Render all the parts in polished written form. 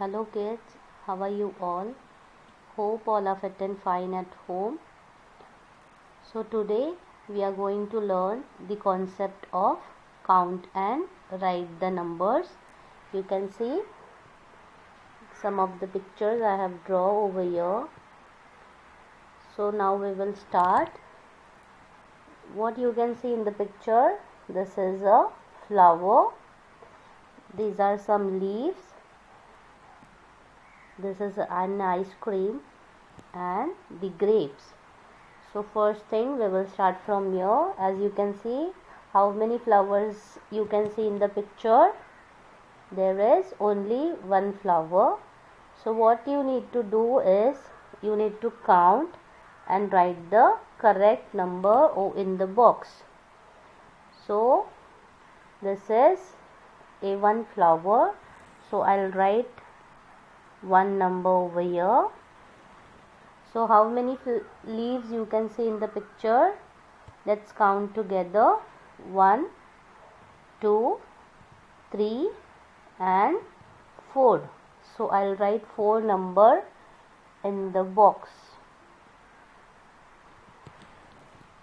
Hello kids, how are you all? Hope all are fit and fine at home. So today we are going to learn the concept of count and write the numbers. You can see some of the pictures I have drawn over here. So now we will start. What you can see in the picture, this is a flower. These are some leaves. This is an ice cream and the grapes. So first thing we will start from here. As you can see, how many flowers you can see in the picture? There is only one flower. So what you need to do is you need to count and write the correct number in the box. So this is a one flower. So I'll write one number over here. So how many leaves you can see in the picture? Let's count together. 1, 2, 3 and 4. So I'll write 4 number in the box.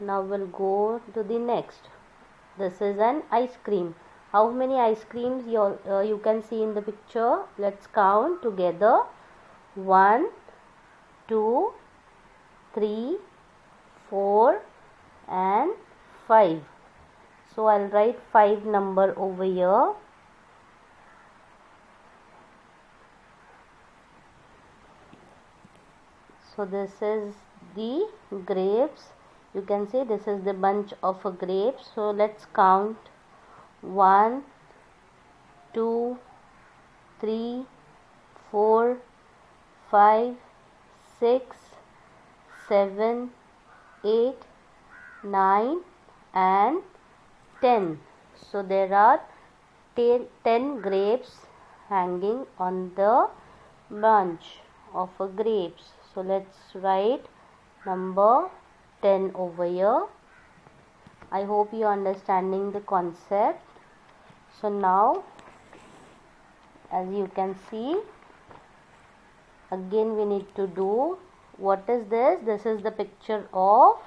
Now we'll go to the next. This is an ice cream. How many ice creams you can see in the picture? Let's count together. 1, 2, 3, 4 and 5. So I'll write 5 number over here. So this is the grapes. You can see this is the bunch of grapes. So let's count. 1, 2, 3, 4, 5, 6, 7, 8, 9 and 10. So there are 10 grapes hanging on the bunch of grapes. So let's write number 10 over here. I hope you are understanding the concept. So now, as you can see, again we need to do, what is this? This is the picture of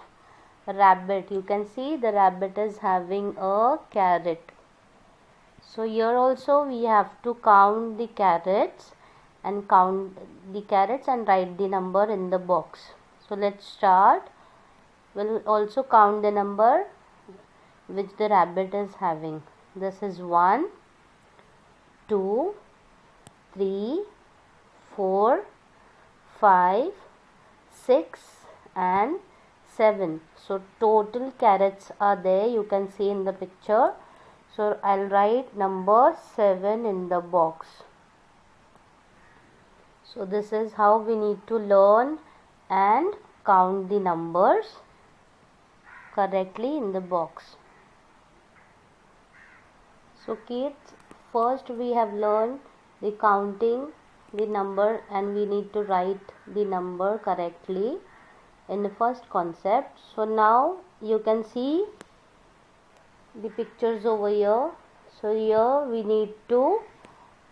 a rabbit. You can see the rabbit is having a carrot. So here also we have to count the carrots and write the number in the box. So let's start. We'll also count the number which the rabbit is having. This is 1, 2, 3, 4, 5, 6 and 7. So total carrots are there, you can see in the picture. So I'll write number 7 in the box. So this is how we need to learn and count the numbers correctly in the box. So kids, first we have learned the counting the number and we need to write the number correctly in the first concept. So now you can see the pictures over here. So here we need to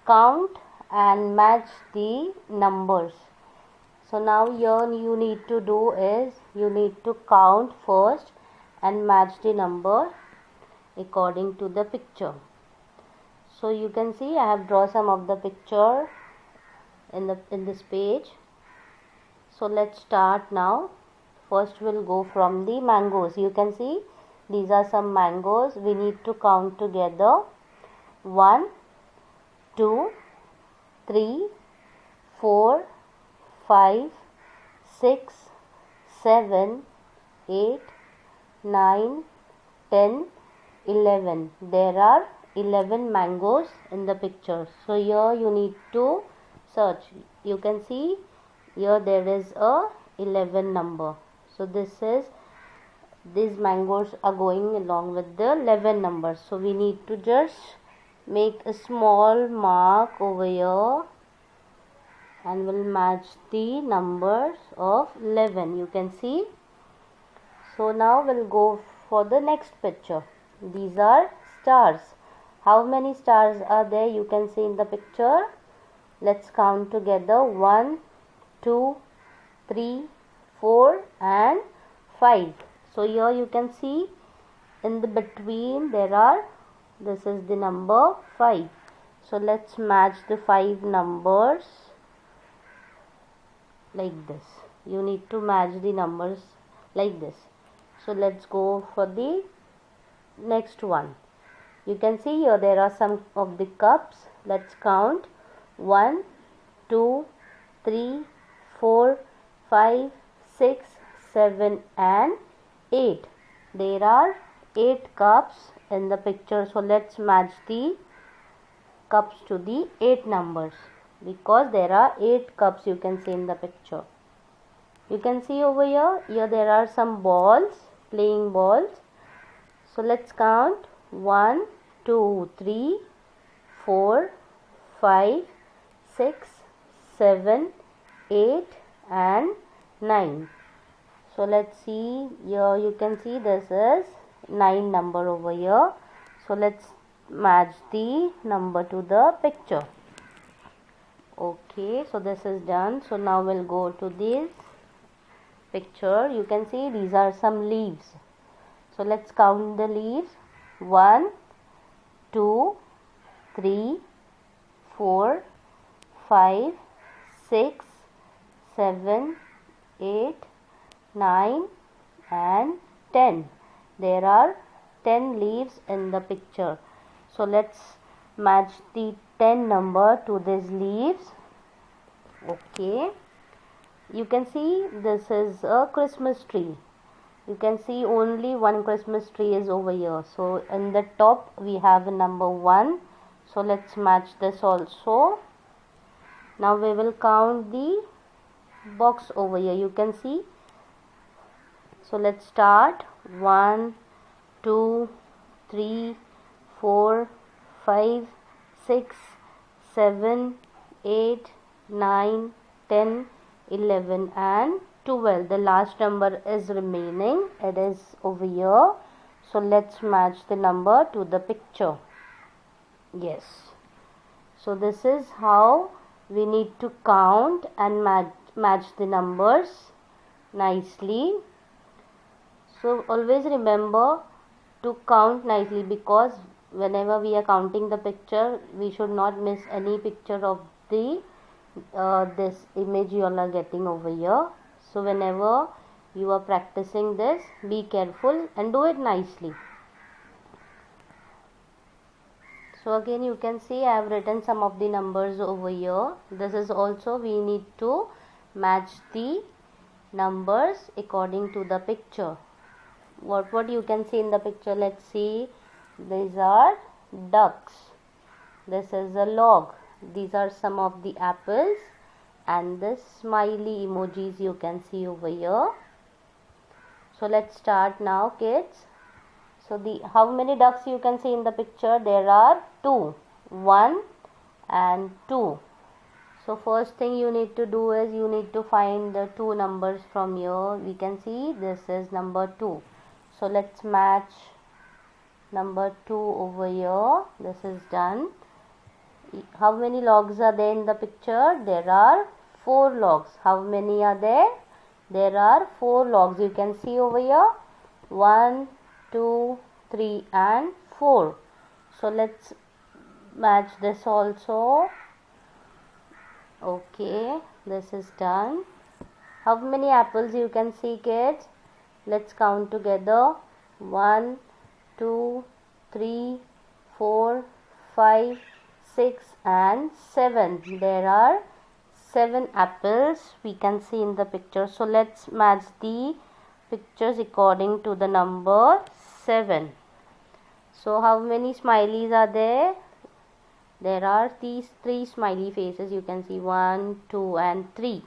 count and match the numbers. So now here you need to do is you need to count first and match the number according to the picture. So you can see I have drawn some of the picture in this page. So let's start now. First we'll go from the mangoes. You can see these are some mangoes. We need to count together. 1, 2, 3, 4, 5, 6, 7, 8, 9, 10, 11. There are 11 mangoes in the picture. So here you need to search. You can see here there is a 11 number. So these mangoes are going along with the 11 numbers. So we need to just make a small mark over here and we'll match the numbers of 11. You can see. So now we'll go for the next picture. These are stars. How many stars are there? You can see in the picture. Let's count together. 1, 2, 3, 4 and 5. So here you can see in the between there are, this is the number 5. So let's match the 5 numbers like this. You need to match the numbers like this. So let's go for the next one. You can see here there are some of the cups. Let's count. 1, 2, 3, 4, 5, 6, 7 and 8. There are 8 cups in the picture. So let's match the cups to the 8 numbers, because there are 8 cups you can see in the picture. You can see over here there are some balls, playing balls. So let's count. 1, 2, 3, 4, 5, 6, 7, 8 and 9. So let's see, here you can see this is 9 number over here. So let's match the number to the picture. Okay, so this is done. So now we'll go to this picture. You can see these are some leaves. So let's count the leaves. 1, 2, 3, 4, 5, 6, 7, 8, 9 and 10. There are 10 leaves in the picture. So let's match the 10 number to these leaves. Okay, you can see this is a Christmas tree. You can see only one Christmas tree is over here. So in the top we have a number 1. So let's match this also. Now we will count the box over here. You can see. So let's start. 1, 2, 3, 4, 5, 6, 7, 8, 9, 10, 11 and 12. The last number is remaining. It is over here. So let's match the number to the picture. Yes. So this is how we need to count and match the numbers nicely. So always remember to count nicely, because whenever we are counting the picture, we should not miss any picture of the this image you all are getting over here. So whenever you are practicing this, be careful and do it nicely. So again you can see I have written some of the numbers over here. This is also, we need to match the numbers according to the picture. What you can see in the picture, let's see. These are ducks. This is a log. These are some of the apples and this smiley emojis you can see over here. So let's start now, kids. So how many ducks you can see in the picture? There are 2, 1 and 2. So first thing you need to do is you need to find the 2 numbers from here. We can see this is number 2. So let's match number 2 over here. This is done. How many logs are there in the picture? There are 4 logs. How many are there? There are 4 logs. You can see over here. 1, 2, 3 and 4. So let's match this also. Okay, this is done. How many apples you can see, kids? Let's count together. 1, 2, 3, 4, 5, 6 and 7. There are 7 apples we can see in the picture. So let's match the pictures according to the number 7. So how many smileys are there? There are these 3 smiley faces. You can see 1, 2 and 3.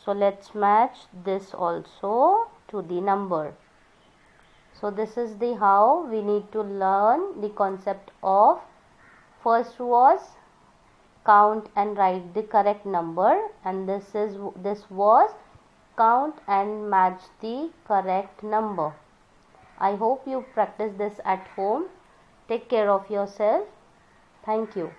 So let's match this also to the number. So this is the how we need to learn the concept of, first was count and write the correct number, and this was count and match the correct number. I hope you practice this at home. Take care of yourself. Thank you.